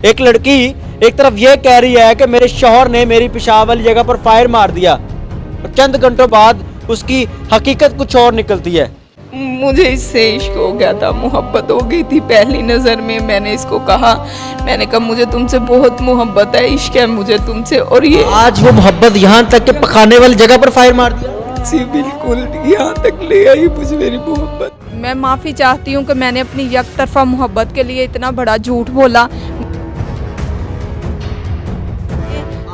एक लड़की एक तरफ ये कह रही है कि मेरे शौहर ने मेरी पेशाब वाली जगह पर फायर मार दिया और चंद घंटों बाद उसकी हकीकत कुछ और निकलती है। मुझे इससे इश्क हो गया था, मोहब्बत हो गई थी पहली नज़र में। मैंने इसको कहा, मैंने कहा मुझे तुमसे बहुत मोहब्बत है, इश्क है मुझे तुमसे। और ये आज वो मोहब्बत यहाँ तक के पखाने वाली जगह पर फायर मार दिया। जी बिल्कुल, यहाँ तक ले आई मुझे मेरी मोहब्बत। मैं माफ़ी चाहती हूँ कि मैंने अपनी एक तरफा मोहब्बत के लिए इतना बड़ा झूठ बोला।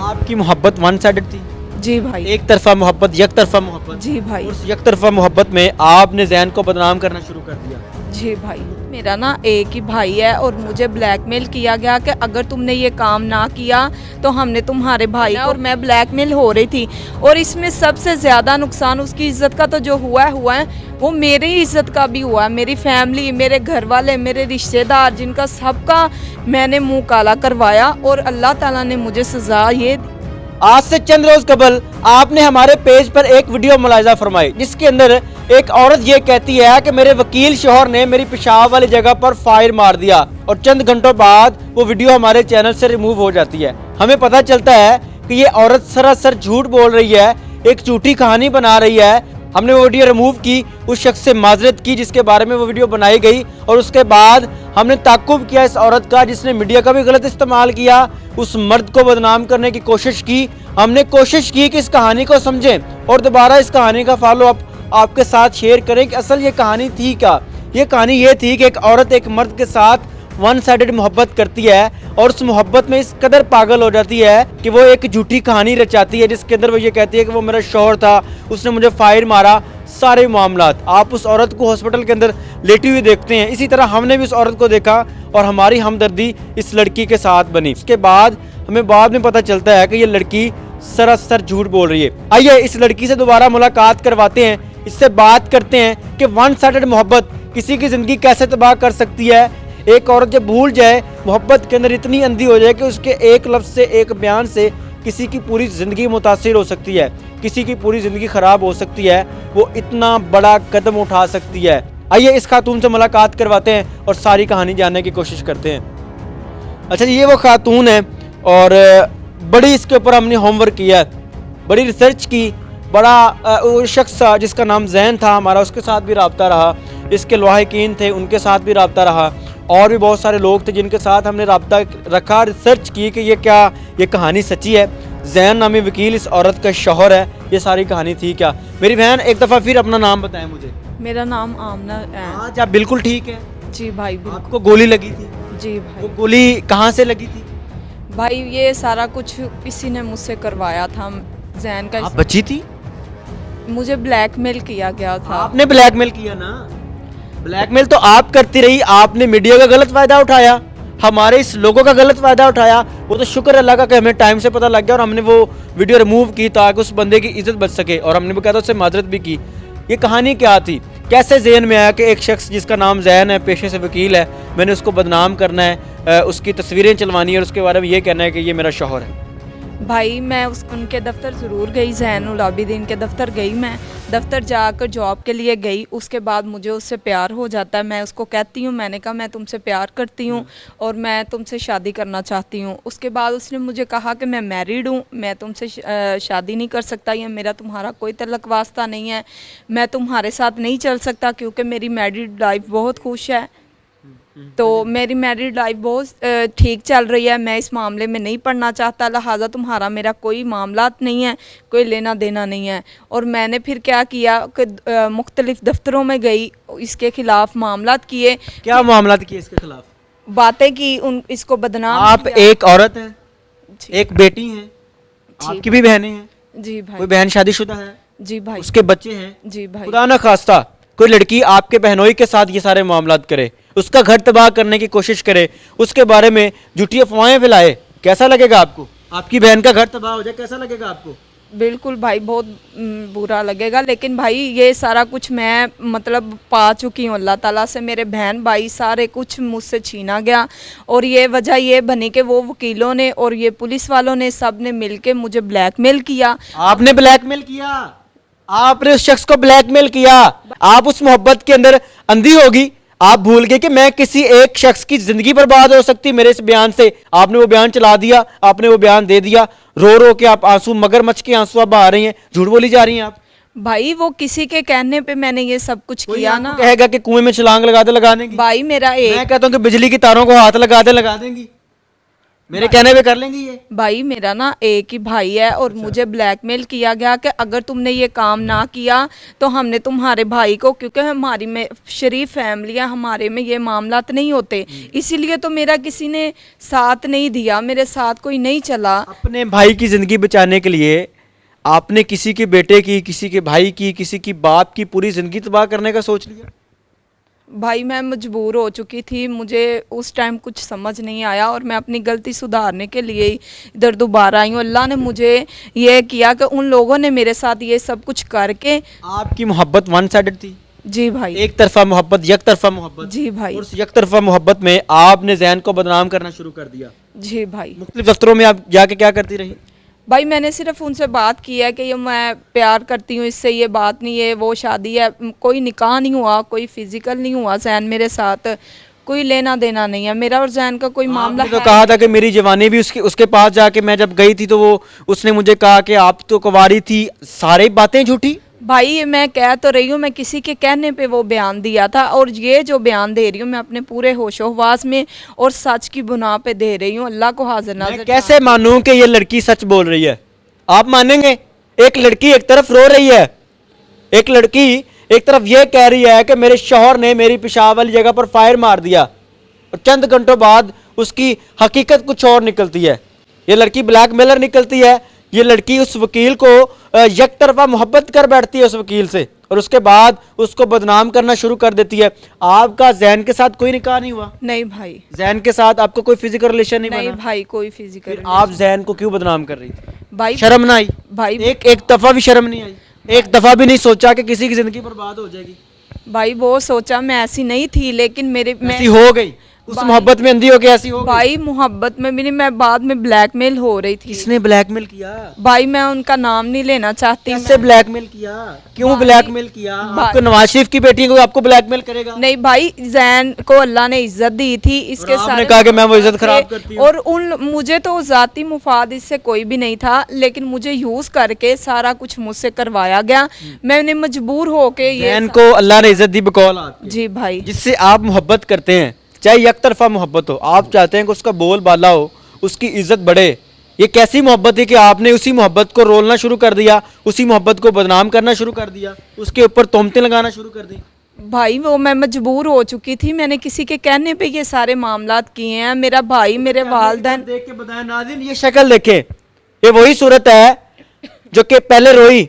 आपकी मोहब्बत वन साइडेड थी, जी भाई, एक तरफा मोहब्बत, एक तरफा मोहब्बत। जी भाई, उस एक तरफा मोहब्बत में आपने जैन को बदनाम करना शुरू कर दिया। जी भाई। मेरा ना एक ही भाई है और मुझे ब्लैकमेल किया गया कि अगर तुमने ये काम ना किया तो हमने तुम्हारे भाई और मैं ब्लैकमेल हो रही थी। और इसमें सबसे ज़्यादा नुकसान उसकी इज्जत का तो जो हुआ है वो मेरी इज्जत का भी हुआ है। मेरी फैमिली, मेरे घर वाले, मेरे रिश्तेदार, जिनका सबका मैंने मुंह काला करवाया और अल्लाह ताला ने मुझे सज़ा ये। आज से चंद रोज कबल आपने हमारे पेज पर एक वीडियो मुलाहिजा फरमाई जिसके अंदर एक औरत ये कहती है कि मेरे वकील शौहर ने मेरी पेशाब वाली जगह पर फायर मार दिया और चंद घंटों बाद वो वीडियो हमारे चैनल से रिमूव हो जाती है। हमें पता चलता है कि ये औरत सरासर झूठ बोल रही है, एक झूठी कहानी बना रही है। हमने वो वीडियो रिमूव की, उस शख्स से माजरत की जिसके बारे में वो वीडियो बनाई गई और उसके बाद हमने ताक़ुब किया इस औरत का जिसने मीडिया का भी गलत इस्तेमाल किया, उस मर्द को बदनाम करने की कोशिश की। हमने कोशिश की कि इस कहानी को समझें और दोबारा इस कहानी का फॉलो अप आपके साथ शेयर करें कि असल ये कहानी थी क्या। ये कहानी ये थी कि एक औरत एक मर्द के साथ वन साइडेड मोहब्बत करती है और उस मोहब्बत में इस कदर पागल हो जाती है कि वो एक झूठी कहानी रचाती है जिसके अंदर वो ये कहती है कि वो मेरा शौहर था, उसने मुझे फायर मारा। सारे मामलात आप उस औरत को हॉस्पिटल के अंदर लेटी हुई देखते हैं। इसी तरह हमने भी उस औरत को देखा और हमारी हमदर्दी इस लड़की के साथ बनी। उसके बाद हमें बाद में पता चलता है कि ये लड़की सरासर झूठ बोल रही है। आइए इस लड़की से दोबारा मुलाकात करवाते हैं, इससे बात करते हैं कि वन साइडेड मोहब्बत किसी की ज़िंदगी कैसे तबाह कर सकती है। एक औरत जब भूल जाए, मोहब्बत के अंदर इतनी अंधी हो जाए कि उसके एक लफ्ज़ से, एक बयान से किसी की पूरी ज़िंदगी मुतासिर हो सकती है, किसी की पूरी ज़िंदगी ख़राब हो सकती है, वो इतना बड़ा कदम उठा सकती है। आइए इस खातून से मुलाकात करवाते हैं और सारी कहानी जानने की कोशिश करते हैं। अच्छा जी, ये वो खातून है और बड़ी इसके ऊपर हमने होमवर्क किया है, बड़ी रिसर्च की। बड़ा वो शख्स था जिसका नाम जैन था हमारा, उसके साथ भी रब्ता रहा। इसके लवाहिकीन थे, उनके साथ भी रब्ता रहा और भी बहुत सारे लोग थे जिनके साथ हमने रब्ता रखा, रिसर्च की कि ये कहानी सच्ची है। जैन नामी वकील इस औरत का शौहर है, ये सारी कहानी थी क्या। मेरी बहन एक दफ़ा फिर अपना नाम बताएं मुझे। मेरा नाम आमना है। आज आप बिल्कुल ठीक है? जी भाई, बिल्कुल। आपको गोली लगी थी? जी भाई। वो गोली कहाँ से लगी थी? भाई ये सारा कुछ किसी ने मुझसे करवाया था। जैन का आप बची थी? मुझे ब्लैकमेल किया गया था। आपने ब्लैकमेल किया ना? ब्लैकमेल तो आप करती रही, आपने मीडिया का गलत फायदा उठाया, हमारे इस लोगों का गलत फायदा उठाया। वो तो शुक्र अल्लाह का कि हमें टाइम से पता लग गया और हमने वो वीडियो रिमूव की ताकि उस बंदे की इज्जत बच सके और हमने बकायदा उससे माजरत भी की। ये कहानी क्या थी, कैसे जहन में आया कि एक शख्स जिसका नाम जैन है, पेशे से वकील है, मैंने उसको बदनाम करना है, उसकी तस्वीरें चलवानी है और उसके बारे में ये कहना है कि ये मेरा शौहर है। भाई मैं उनके दफ्तर ज़रूर गई, ज़ैनुल आबिदीन के दफ्तर गई। मैं दफ्तर जाकर जॉब के लिए गई। उसके बाद मुझे उससे प्यार हो जाता है। मैं उसको कहती हूँ, मैंने कहा मैं तुमसे प्यार करती हूँ और मैं तुमसे शादी करना चाहती हूँ। उसके बाद उसने मुझे कहा कि मैं मैरिड हूँ, मैं तुमसे शादी नहीं कर सकता, या मेरा तुम्हारा कोई तल्लक वास्ता नहीं है, मैं तुम्हारे साथ नहीं चल सकता क्योंकि मेरी मैरिड लाइफ बहुत खुश है। तो मेरी मैरिड लाइफ बहुत ठीक चल रही है, मैं इस मामले में नहीं पढ़ना चाहता, लिहाजा तुम्हारा मेरा कोई मामला नहीं है, कोई लेना देना नहीं है। और मैंने फिर क्या किया कि मुख्तलिफ दफ्तरों में गई, इसके खिलाफ मामला किए। क्या मामला किए इसके खिलाफ? बातें की, इसको बदनाम आप किया। एक औरत हैं, एक बेटी हैं, आपकी भी बहनें हैं? जी भाई। कोई बहन शादीशुदा है? जी भाई। उसके बच्चे हैं? जी भाई। खुदा न खास्ता कोई लड़की आपके बहनोई के साथ ये सारे मामलात करे, उसका घर तबाह करने की कोशिश करे, उसके बारे में झूठी अफवाहें फैलाए, कैसा लगेगा आपको? आपकी बहन का घर तबाह हो जाए, कैसा लगेगा आपको? बिल्कुल भाई, बहुत बुरा लगेगा। लेकिन भाई ये सारा कुछ मैं मतलब पा चुकी हूँ अल्लाह ताला से। मेरे बहन भाई सारे कुछ मुझसे छीना गया और ये वजह ये बनी कि वो वकीलों ने और ये पुलिस वालों ने सब ने मिलके मुझे ब्लैकमेल किया। आपने ब्लैकमेल किया? आपने उस शख्स को ब्लैकमेल किया? आप उस मोहब्बत के अंदर अंधी होगी, आप भूल गए कि मैं किसी एक शख्स की जिंदगी बर्बाद हो सकती मेरे इस बयान से। आपने वो बयान चला दिया, आपने वो बयान दे दिया, रो रो के आप आंसू, मगरमच्छ के आंसू आप बहा रही हैं, झूठ बोली जा रही हैं आप। भाई वो किसी के कहने पे मैंने ये सब कुछ कोई किया आपको ना। कहेगा कि कुएं में छलांग लगा देंगी। भाई मेरा मैं एक कहता हूँ कि बिजली की तारों को हाथ लगा देंगी, मेरे कहने पे कर लेंगी ये। भाई मेरा ना एक ही भाई है और मुझे ब्लैकमेल किया गया कि अगर तुमने ये काम ना किया तो हमने तुम्हारे भाई को, क्योंकि हमारी में शरीफ फैमिली है, हमारे में ये मामलात नहीं होते, इसीलिए तो मेरा किसी ने साथ नहीं दिया, मेरे साथ कोई नहीं चला। अपने भाई की जिंदगी बचाने के लिए आपने किसी के बेटे की, किसी के भाई की, किसी की बाप की पूरी जिंदगी तबाह करने का सोच लिया। भाई मैं मजबूर हो चुकी थी, मुझे उस टाइम कुछ समझ नहीं आया और मैं अपनी गलती सुधारने के लिए ही इधर दोबारा आई हूँ। अल्लाह ने मुझे ये किया कि उन लोगों ने मेरे साथ ये सब कुछ करके। आपकी मोहब्बत वन साइडेड थी, जी भाई, एक तरफा मोहब्बत, एक तरफा मोहब्बत। जी भाई, और उस एक तरफा मोहब्बत में आपने जैन को बदनाम करना शुरू कर दिया। जी भाई। मुख्तलिफ दफ्तरों में आप जाके क्या करती रही? भाई मैंने सिर्फ उनसे बात की है कि ये मैं प्यार करती हूँ इससे, ये बात नहीं है, वो शादी है, कोई निकाह नहीं हुआ, कोई फिजिकल नहीं हुआ जैन मेरे साथ, कोई लेना देना नहीं है मेरा और जैन का कोई मामला आपने तो है। कहा था कि मेरी जवानी भी उसके पास जाके मैं जब गई थी तो वो उसने मुझे कहा कि आप तो कुंवारी थी, सारी बातें झूठी। भाई ये मैं कह तो रही हूँ, मैं किसी के कहने पे वो बयान दिया था और ये जो बयान दे रही हूँ मैं अपने पूरे होशोहवास में और सच की बुना पे दे रही हूँ। अल्लाह को हाजिर मैं नाज़िर कैसे मानूं कि ये लड़की सच बोल रही है? आप मानेंगे? एक लड़की एक तरफ रो रही है, एक लड़की एक तरफ ये कह रही है कि मेरे शौहर ने मेरी पेशाब वाली जगह पर फायर मार दिया, और चंद घंटों बाद उसकी हकीकत कुछ और निकलती है। ये लड़की ब्लैकमेलर निकलती है, ये लड़की उस वकील को एक तरफा मोहब्बत कर बैठती है उस वकील से, और उसके बाद उसको बदनाम करना शुरू कर देती है। आपका जैन के साथ कोई निकाह नहीं हुआ? नहीं भाई, जैन के साथ आपका कोई फिजिकल रिलेशन नहीं नहीं बना? भाई, कोई फिजिकल। फिर आप जैन को क्यों बदनाम कर रही थी? भाई शर्म ना आई? भाई एक दफा भी शर्म नहीं आई? एक दफा भी नहीं सोचा कि किसी की जिंदगी बर्बाद हो जाएगी? भाई वो सोचा, मैं ऐसी नहीं थी, लेकिन मेरे मैं ऐसी हो गई, उस मोहब्बत में अंधी हो के ऐसी हो गई। भाई मोहब्बत में भी नहीं, मैं बाद में ब्लैकमेल हो रही थी। किसने ब्लैकमेल किया? भाई मैं उनका नाम नहीं लेना चाहती। कैसे ब्लैकमेल किया? क्यों ब्लैकमेल किया? आपको नवाज शरीफ की बेटी को आपको ब्लैकमेल करेगा? नहीं भाई, जैन को अल्लाह ने इज्जत दी थी, इसके और आपने सारे कहा कि मैं वो इज्जत खराब करती हूँ। और उन मुझे तो जाती मुफाद इससे कोई भी नहीं था, लेकिन मुझे यूज करके सारा कुछ मुझसे करवाया गया। मैंने मजबूर होके ये जैन को अल्लाह ने इज्जत दी बकौल आपके। जी भाई, जिससे आप मोहब्बत करते हैं, चाहे एक तरफा मोहब्बत हो, आप चाहते हैं कि उसका बोल बाला हो, उसकी इज्जत बढ़े। ये कैसी मोहब्बत है कि आपने उसी मोहब्बत को रोलना शुरू कर दिया, उसी मोहब्बत को बदनाम करना शुरू कर दिया, उसके ऊपर तोहमतें लगाना शुरू कर दी? भाई वो मैं मजबूर हो चुकी थी, मैंने किसी के कहने पे ये सारे मामलात किए हैं। मेरा भाई, मेरे वालिदैन। देख के बताया नाज़रीन, ये शक्ल देखे, ये वही सूरत है जो कि पहले रोई,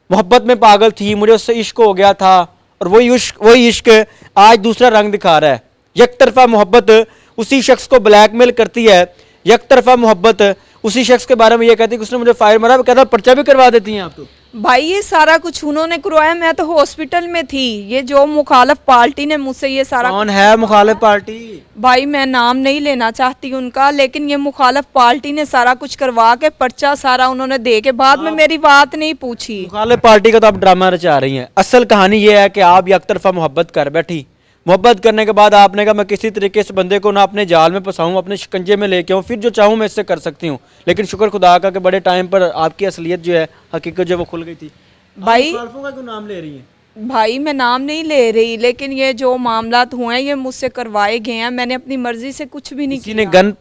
मोहब्बत में पागल थी, मुझे उससे इश्क हो गया था, और वही इश्क आज दूसरा रंग दिखा रहा है। एक तरफा मोहब्बत उसी शख्स को ब्लैकमेल करती है, एक तरफा मोहब्बत उसी शख्स के बारे में ये कहती है कि उसने मुझे फायर मारा, कहता पर्चा भी करवा देती हैं आप। तो भाई ये सारा कुछ उन्होंने करवाया, मैं तो हॉस्पिटल में थी। ये जो मुखालिफ पार्टी ने मुझसे ये सारा। कौन है मुखालिफ पार्टी? भाई मैं नाम नहीं लेना चाहती उनका, लेकिन ये मुखालिफ पार्टी ने सारा कुछ करवा के पर्चा सारा उन्होंने दे के बाद में मेरी बात नहीं पूछी। मुखालिफ पार्टी का तो आप ड्रामा रचा रही हैं। असल कहानी ये है कि आप एक तरफा मोहब्बत कर बैठी, मोहब्बत करने के बाद आपने कहा मैं किसी तरीके से बंदे को ना अपने जाल में फंसाऊं, अपने शिकंजे में लेके आऊं, फिर जो चाहूं मैं इससे कर सकती हूं। लेकिन शुक्र खुदा का कि बड़े टाइम पर आपकी असलियत जो है, हकीकत जो वो खुल गई थी। भाई का क्यों नाम ले रही हैं? भाई मैं नाम नहीं ले रही, लेकिन ये जो मामलात हुए हैं ये मुझसे करवाए गए हैं। मैंने अपनी मर्जी से कुछ भी नहीं किसी किया। ने गन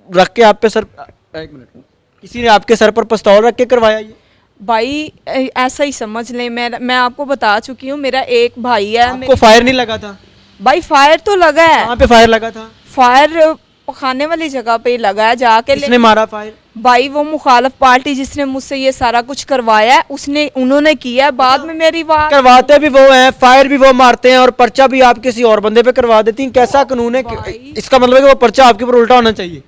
रख के आप पे सर, एक मिनट, किसी ने आपके सर पर पिस्तौल रख के करवाया ये? भाई ऐसा ही समझ लें, मैं आपको बता चुकी हूँ, मेरा एक भाई है। आपको फायर नहीं लगा था? भाई फायर तो लगा है। कहाँ पे फायर लगा था? फायर पखाने वाली जगह पे ही लगा है जाके। किसने मारा फायर? भाई वो मुखालिफ पार्टी जिसने मुझसे ये सारा कुछ करवाया है, उन्होंने किया है। बाद में मेरी बात करवाते भी वो हैं, फायर भी वो मारते हैं, और पर्चा भी आप किसी और बंदे पे करवा देती हैं। कैसा कानून है? इसका मतलब है कि वो पर्चा आपके ऊपर उल्टा होना चाहिए।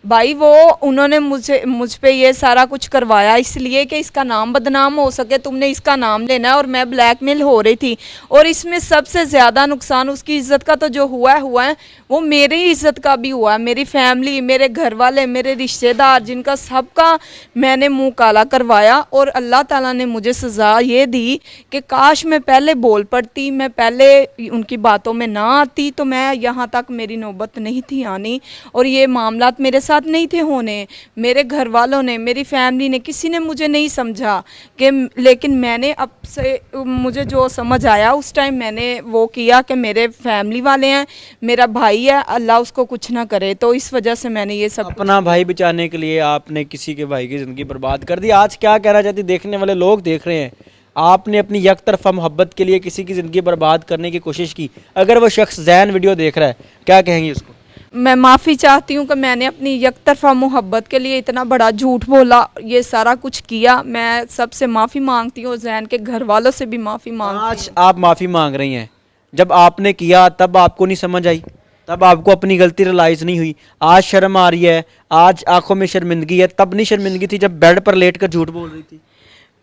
भाई वो उन्होंने मुझ पे ये सारा कुछ करवाया इसलिए कि इसका नाम बदनाम हो सके, तुमने इसका नाम लेना है, और मैं ब्लैकमेल हो रही थी। और इसमें सबसे ज़्यादा नुकसान उसकी इज़्ज़त का तो जो हुआ है वो मेरी इज़्ज़त का भी हुआ है। मेरी फैमिली, मेरे घर वाले, मेरे रिश्तेदार, जिनका सबका मैंने मुंह काला करवाया। और अल्लाह ताला ने मुझे सज़ा ये दी कि काश मैं पहले बोल पड़ती, मैं पहले उनकी बातों में ना आती, तो मैं यहाँ तक मेरी नौबत नहीं थी आनी और ये मामलात मेरे साथ नहीं थे होने। मेरे घर वालों ने, मेरी फैमिली ने, किसी ने मुझे नहीं समझा कि, लेकिन मैंने अब से मुझे जो समझ आया उस टाइम मैंने वो किया कि मेरे फैमिली वाले हैं, मेरा भाई है, अल्लाह उसको कुछ ना करे। तो इस वजह से मैंने ये सब अपना भाई बचाने के लिए आपने किसी के भाई की ज़िंदगी बर्बाद कर दी। आज क्या कहना चाहती, देखने वाले लोग देख रहे हैं, आपने अपनी एक तरफा मोहब्बत के लिए किसी की ज़िंदगी बर्बाद करने की कोशिश की। अगर वो शख्स जैन वीडियो देख रहा है, क्या कहेंगी उसको? मैं माफ़ी चाहती हूँ कि मैंने अपनी एक तरफा मोहब्बत के लिए इतना बड़ा झूठ बोला, ये सारा कुछ किया। मैं सबसे माफ़ी मांगती हूँ, जैन के घर वालों से भी माफ़ी मांगती हूँ। आज आप माफ़ी मांग रही हैं, जब आपने किया तब आपको नहीं समझ आई, तब आपको अपनी गलती रियलाइज़ नहीं हुई। आज शर्म आ रही है, आज आंखों में शर्मिंदगी है, तब नहीं शर्मिंदगी थी जब बेड पर लेट कर झूठ बोल रही थी।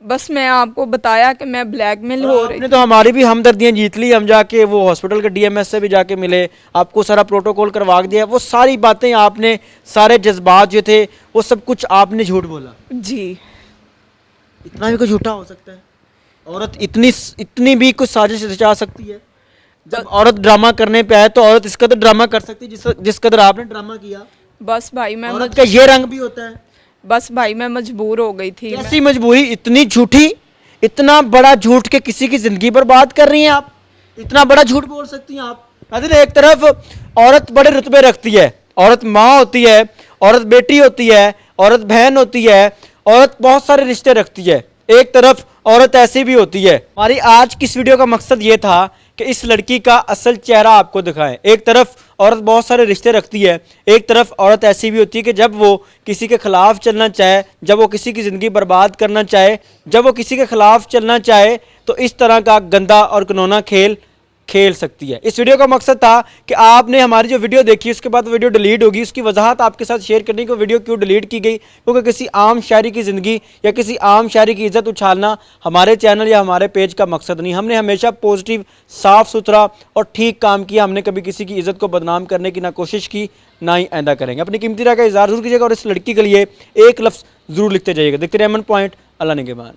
बस मैं आपको बताया कि मैं ब्लैकमेल हो रही। आपने तो हमारी भी हमदर्दियाँ जीत ली। हम जाके वो हॉस्पिटल के डीएमएस से भी जाके मिले, आपको सारा प्रोटोकॉल करवा दिया। वो सारी बातें आपने, सारे जज्बात जो थे वो सब कुछ आपने झूठ बोला। जी, इतना भी कुछ झूठा हो सकता है? औरत इतनी भी कुछ साजिश रचा सकती है? जब औरत ड्रामा करने पे आए तो औरत इस कदर ड्रामा कर सकती है जिस कदर आपने ड्रामा किया। बस भाई मैं औरत का ये रंग भी होता है। बस भाई मैं मजबूर हो गई थी। कैसी मजबूरी? इतनी झूठी, इतना बड़ा झूठ के किसी की जिंदगी बर्बाद कर रही हैं आप? इतना बड़ा झूठ बोल सकती हैं आप? नाज़रीन, एक तरफ औरत बड़े रुतबे रखती है, औरत माँ होती है, औरत बेटी होती है, औरत बहन होती है, औरत बहुत सारे रिश्ते रखती है। एक तरफ औरत ऐसी भी होती है। हमारी आज की इस वीडियो का मकसद ये था कि इस लड़की का असल चेहरा आपको दिखाएं। एक तरफ औरत बहुत सारे रिश्ते रखती है, एक तरफ औरत ऐसी भी होती है कि जब वो किसी के खिलाफ चलना चाहे, जब वो किसी की ज़िंदगी बर्बाद करना चाहे, जब वो किसी के खिलाफ चलना चाहे, तो इस तरह का गंदा और घिनौना खेल खेल सकती है। इस वीडियो का मकसद था कि आपने हमारी जो वीडियो देखी उसके बाद वीडियो डिलीट होगी, उसकी वजाहत आपके साथ शेयर करने की वीडियो क्यों डिलीट की गई, क्योंकि किसी आम शहरी की ज़िंदगी या किसी आम शहरी की इज़्ज़त उछालना हमारे चैनल या हमारे पेज का मकसद नहीं। हमने हमेशा पॉजिटिव, साफ़ सुथरा और ठीक काम किया। हमने कभी किसी की इज़्ज़त को बदनाम करने की ना कोशिश की, ना ही आइंदा करेंगे। अपनी कीमती राय का इज़हार ज़रूर कीजिएगा और इस लड़की के लिए एक लफ्ज़ ज़रूर लिखते जाइएगा। देखते रहिए अमन पॉइंट। अल्लाह निगहबान।